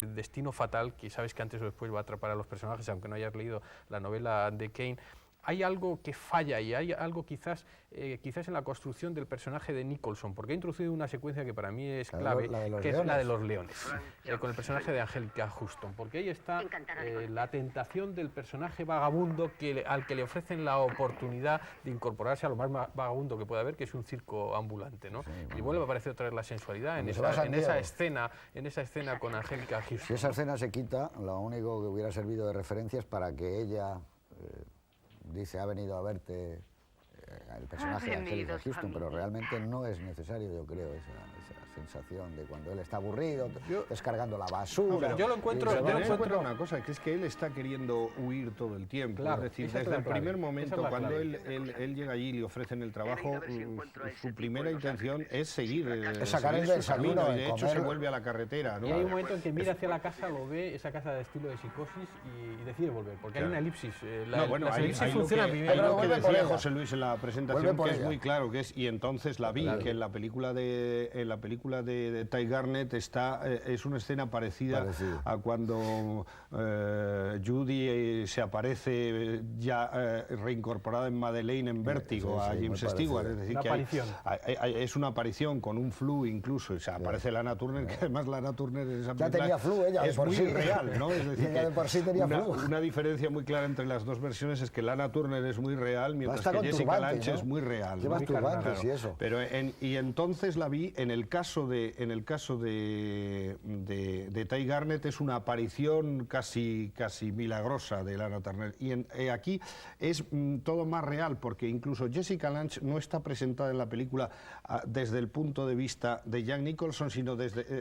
destino fatal que sabes que antes o después va a atrapar a los personajes, aunque no hayas leído la novela de Kane. Hay algo que falla y hay algo quizás en la construcción del personaje de Nicholson, porque ha introducido una secuencia que para mí es clave, que es la de los leones, con el personaje de Angelica Houston, porque ahí está la tentación del personaje vagabundo al que le ofrecen la oportunidad de incorporarse a lo más vagabundo que pueda haber, que es un circo ambulante, ¿no? Sí, bueno. Y vuelve a aparecer otra vez la sensualidad en esa escena con Angelica Houston. Si esa escena se quita, lo único que hubiera servido de referencia es para que ella... dice, ha venido a verte el personaje de Angelica Houston, pero realmente no es necesario, yo creo, esa sensación de cuando él está aburrido, descargando la basura. No, yo lo encuentro una cosa, que es que él está queriendo huir todo el tiempo. Claro, es decir, desde el primer momento, cuando él llega allí y le ofrecen el trabajo, su primera intención es seguir sacar el desayuno, y de hecho se vuelve a la carretera, ¿no? Y hay un momento en que mira hacia la casa, lo ve, esa casa de estilo de psicosis, y decide volver, porque hay una elipsis. Las elipsis funcionan bien. Hay lo que decía José Luis en la presentación, que es muy claro, que es, y entonces la vi, que en la película de Ty Garnett es una escena parecida a cuando Judy se aparece ya reincorporada en Madeleine en Vértigo, a James Stewart, es decir, es una aparición con un flu incluso, o sea, aparece Lana Turner, que además Lana Turner en esa película tenía flu ella, es muy real, ¿no? Es decir, ella de por sí tenía flu. Una diferencia muy clara entre las dos versiones es que Lana Turner es muy real, mientras que Jessica Lange es muy real. Llevas turbantes y eso. Pero y entonces la vi en el caso de Ty Garnett, es una aparición casi milagrosa de Lana Turner, y aquí es todo más real, porque incluso Jessica Lange no está presentada en la película desde el punto de vista de Jack Nicholson, sino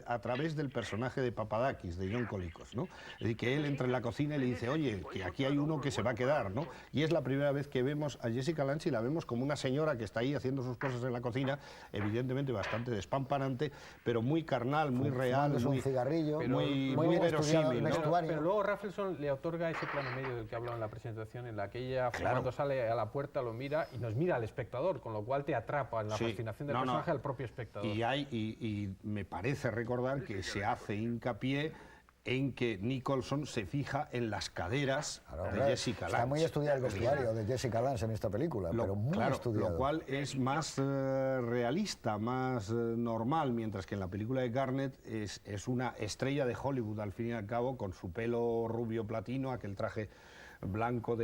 a través del personaje de Papadakis, de John Colicos, ¿no? Es decir, que él entra en la cocina y le dice, oye, que aquí hay uno que se va a quedar, ¿no? Y es la primera vez que vemos a Jessica Lange y la vemos como una señora que está ahí haciendo sus cosas en la cocina, evidentemente bastante despampanante, pero muy carnal, muy real, un cigarrillo, muy verosímil, ¿no? Pero luego Raffleson le otorga ese plano medio del que hablaba en la presentación, en la que ella, cuando sale a la puerta, lo mira y nos mira al espectador, con lo cual te atrapa en la fascinación del personaje al propio espectador. Y me parece recordar que se hace hincapié en que Nicholson se fija en las caderas de Jessica Lange. Está muy estudiado el vestuario de Jessica Lange en esta película, pero muy estudiado. Lo cual es más realista, más normal, mientras que en la película de Garnett es una estrella de Hollywood, al fin y al cabo, con su pelo rubio platino, aquel traje blanco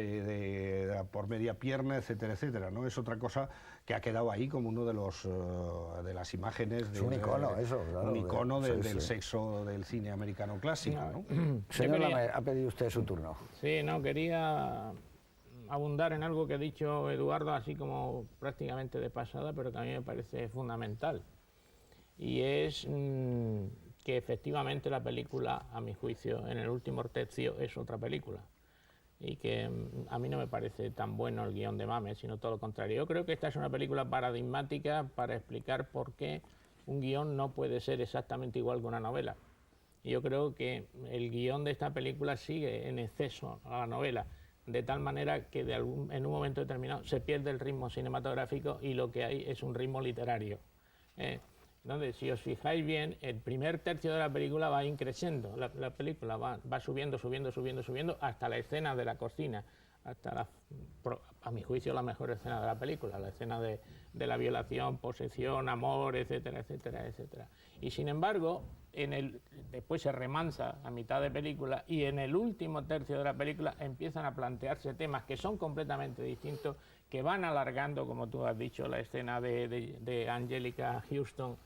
por media pierna, etcétera, etcétera, ¿no? Es otra cosa que ha quedado ahí como uno de las imágenes es un icono, un icono del sexo del cine americano clásico, ¿no? Señor Lamer, ha pedido usted su turno. Sí, no, quería abundar en algo que ha dicho Eduardo, así como prácticamente de pasada, pero que a mí me parece fundamental, y es que efectivamente la película, a mi juicio, en el último tercio es otra película, y que a mí no me parece tan bueno el guión de Mamet, sino todo lo contrario. Yo creo que esta es una película paradigmática para explicar por qué un guión no puede ser exactamente igual que una novela. Y yo creo que el guión de esta película sigue en exceso a la novela, de tal manera que en un momento determinado se pierde el ritmo cinematográfico y lo que hay es un ritmo literario. Entonces, si os fijáis bien, el primer tercio de la película va increciendo, la película va subiendo hasta la escena de la cocina, hasta a mi juicio la mejor escena de la película, la escena de la violación, posesión, amor, etcétera, etcétera, etcétera. Y sin embargo, después se remansa a mitad de película, y en el último tercio de la película empiezan a plantearse temas que son completamente distintos, que van alargando, como tú has dicho, la escena de Angelica Houston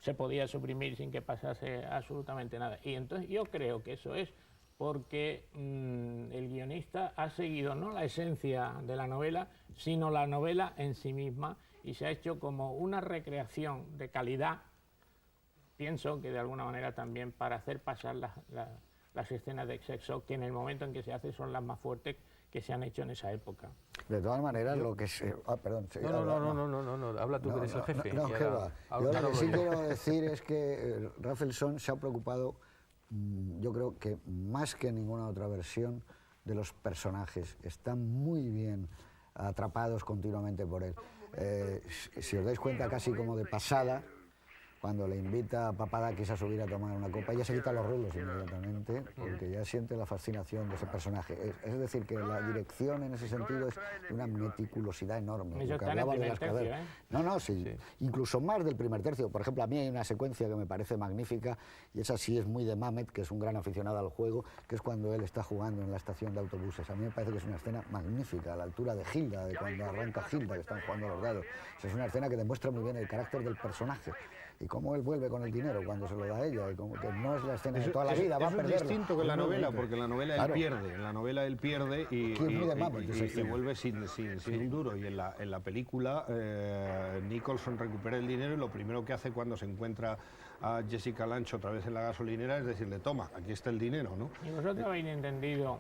se podía suprimir sin que pasase absolutamente nada. Y entonces yo creo que eso es porque el guionista ha seguido no la esencia de la novela, sino la novela en sí misma, y se ha hecho como una recreación de calidad, pienso que de alguna manera también para hacer pasar las escenas de sexo, que en el momento en que se hace son las más fuertes que se han hecho en esa época. De todas maneras, lo que se... perdón. No, habla tú, que eres el jefe. Yo lo que sí quiero decir es que Raffleson se ha preocupado, yo creo que más que ninguna otra versión, de los personajes. Están muy bien atrapados continuamente por él. Si os dais cuenta, casi como de pasada, cuando le invita a Papadakis a subir a tomar una copa, ella se quita los rulos inmediatamente, porque ya siente la fascinación de ese personaje. Es decir, que la dirección en ese sentido es de una meticulosidad enorme. Lo que hablaba de las caderas. No, sí, incluso más del primer tercio. Por ejemplo, a mí hay una secuencia que me parece magnífica, y esa sí es muy de Mamet, que es un gran aficionado al juego, que es cuando él está jugando en la estación de autobuses. A mí me parece que es una escena magnífica, a la altura de Hilda, de cuando arranca Hilda, que están jugando a los dados. Es una escena que demuestra muy bien el carácter del personaje y cómo él vuelve con el dinero cuando se lo da a ella, y como que no es la escena de toda la vida, va a perderlo. Es distinto que en la novela, porque en la novela él pierde, en la novela él pierde y vuelve sin un duro, y en la película Nicholson recupera el dinero, y lo primero que hace cuando se encuentra a Jessica Lange otra vez en la gasolinera es decirle, toma, aquí está el dinero, ¿no? ¿Y vosotros habéis entendido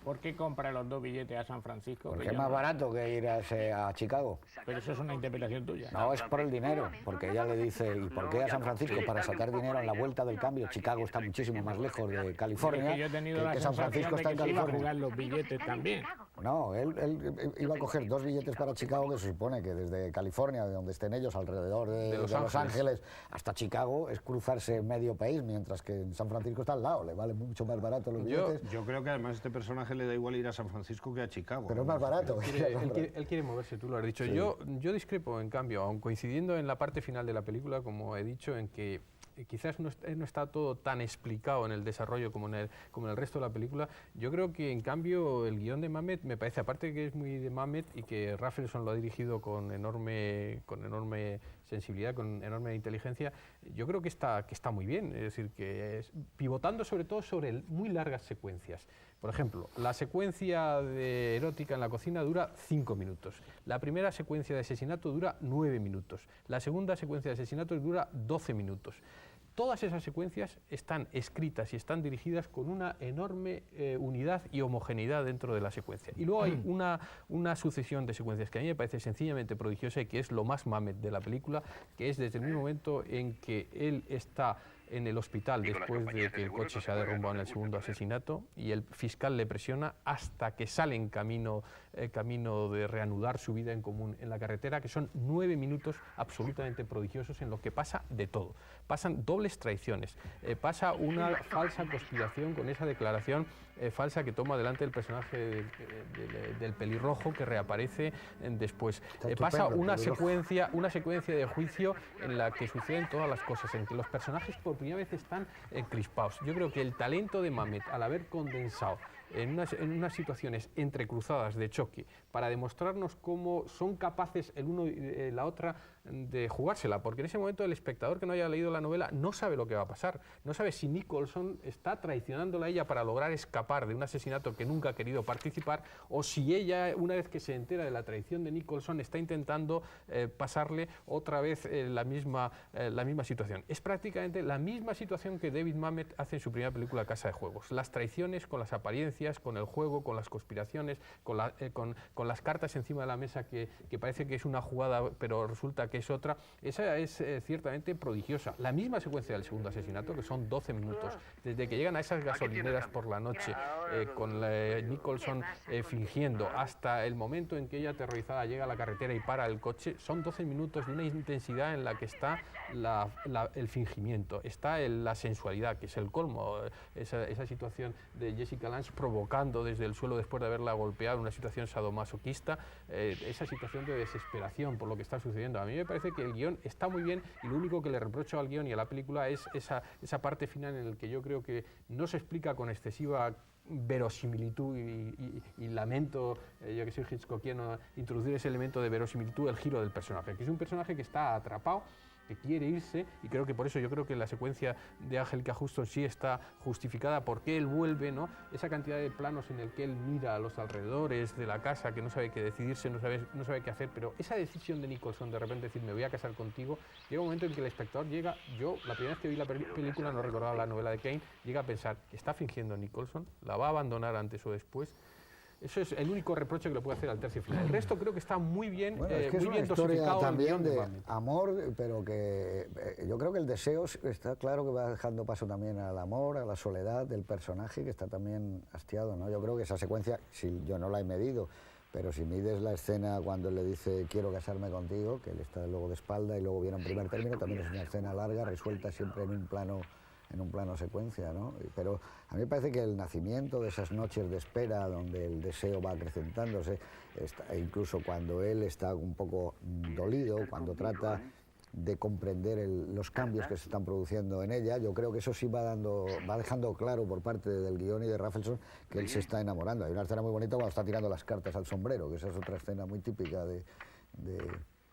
por qué compra los 2 billetes a San Francisco? Porque es más barato que ir a Chicago. Pero eso es una interpretación tuya. No, es por el dinero, porque ella le dice, ¿y por qué a San Francisco? Para sacar dinero en la vuelta del cambio. Chicago está muchísimo más lejos de California, yo he tenido la que San Francisco está en que iba a California. jugar los billetes también. No, él iba a coger 2 billetes para Chicago, que se supone que desde California, de donde estén ellos, alrededor de Los Ángeles, hasta Chicago, es cruzarse medio país, mientras que en San Francisco está al lado, le vale mucho más barato los billetes. Yo creo que además a este personaje le da igual ir a San Francisco que a Chicago. Pero es más barato. Él quiere moverse, tú lo has dicho. Sí. Yo discrepo, en cambio, aun coincidiendo en la parte final de la película, como he dicho, en que quizás no está todo tan explicado en el desarrollo como en el resto de la película. Yo creo que, en cambio, el guión de Mamet me parece, aparte que es muy de Mamet y que Rafelson lo ha dirigido con enorme sensibilidad, con enorme inteligencia, yo creo que está muy bien. Es decir, que pivotando sobre todo sobre muy largas secuencias. Por ejemplo, la secuencia de erótica en la cocina dura 5 minutos. La primera secuencia de asesinato dura 9 minutos. La segunda secuencia de asesinato dura 12 minutos. Todas esas secuencias están escritas y están dirigidas con una enorme unidad y homogeneidad dentro de la secuencia. Y luego hay una sucesión de secuencias que a mí me parece sencillamente prodigiosa y que es lo más Mamet de la película, que es desde el mismo momento en que él está en el hospital después de que el coche se ha derrumbado en el segundo asesinato y el fiscal le presiona hasta que sale en camino de reanudar su vida en común en la carretera, que son 9 minutos absolutamente prodigiosos en los que pasa de todo. Pasan dobles traiciones, pasa una falsa conspiración con esa declaración falsa que toma delante el personaje del pelirrojo que reaparece después. Pasa una secuencia de juicio en la que suceden todas las cosas, en que los personajes por primera vez están crispados. Yo creo que el talento de Mamet, al haber condensado en unas situaciones entrecruzadas de choque para demostrarnos cómo son capaces el uno y la otra de jugársela, porque en ese momento el espectador que no haya leído la novela no sabe lo que va a pasar, no sabe si Nicholson está traicionándola a ella para lograr escapar de un asesinato que nunca ha querido participar, o si ella, una vez que se entera de la traición de Nicholson, está intentando pasarle otra vez la misma situación. Es prácticamente la misma situación que David Mamet hace en su primera película Casa de Juegos. Las traiciones con las apariencias, con el juego, con las conspiraciones, con las cartas encima de la mesa que parece que es una jugada, pero resulta que es otra. Esa es ciertamente prodigiosa. La misma secuencia del segundo asesinato, que son 12 minutos, desde que llegan a esas gasolineras por la noche, con Nicholson fingiendo, hasta el momento en que ella, aterrorizada, llega a la carretera y para el coche, son 12 minutos de una intensidad en la que está el fingimiento, está la sensualidad, que es el colmo, esa situación de Jessica Lange provocando desde el suelo después de haberla golpeado, una situación sadomasoquista, esa situación de desesperación por lo que está sucediendo. A mí me parece que el guión está muy bien, y lo único que le reprocho al guión y a la película es esa parte final en la que yo creo que no se explica con excesiva verosimilitud y lamento, yo que soy hitchcockiano, introducir ese elemento de verosimilitud, el giro del personaje, que es un personaje que está atrapado, que quiere irse, y creo que por eso yo creo que la secuencia de Angelica Huston sí está justificada, porque él vuelve, ¿no? Esa cantidad de planos en el que él mira a los alrededores de la casa, que no sabe qué decidirse, no sabe qué hacer, pero esa decisión de Nicholson de repente decir me voy a casar contigo, llega un momento en que el espectador llega, yo la primera vez que vi la película no recordaba la novela de Kane, llega a pensar, ¿está fingiendo Nicholson? ¿La va a abandonar antes o después? Eso es el único reproche que le puedo hacer al tercio final. El resto creo que está muy bien, bueno, es que muy es bien una historia dosificado. También de amor, pero que yo creo que el deseo está claro que va dejando paso también al amor, a la soledad del personaje, que está también hastiado, ¿no? Yo creo que esa secuencia, si yo no la he medido, Pero si mides la escena cuando él le dice quiero casarme contigo, que él está luego de espalda y luego viene un primer término, también es una escena larga, resuelta siempre en un plano secuencia, ¿no? Pero a mí me parece que el nacimiento de esas noches de espera, donde el deseo va acrecentándose, incluso cuando él está un poco dolido, cuando trata de comprender los cambios que se están produciendo en ella, yo creo que eso sí va dejando claro por parte del guión y de Rafelson que él se está enamorando. Hay una escena muy bonita cuando está tirando las cartas al sombrero, que esa es otra escena muy típica del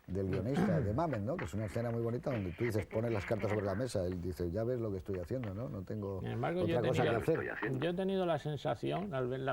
guionista, de Mamet, ¿no? Que es una escena muy bonita donde tú dices, pones las cartas sobre la mesa, él dice, ya ves lo que estoy haciendo, ¿no? No tengo otra cosa que hacer. Yo he tenido la sensación, al ver la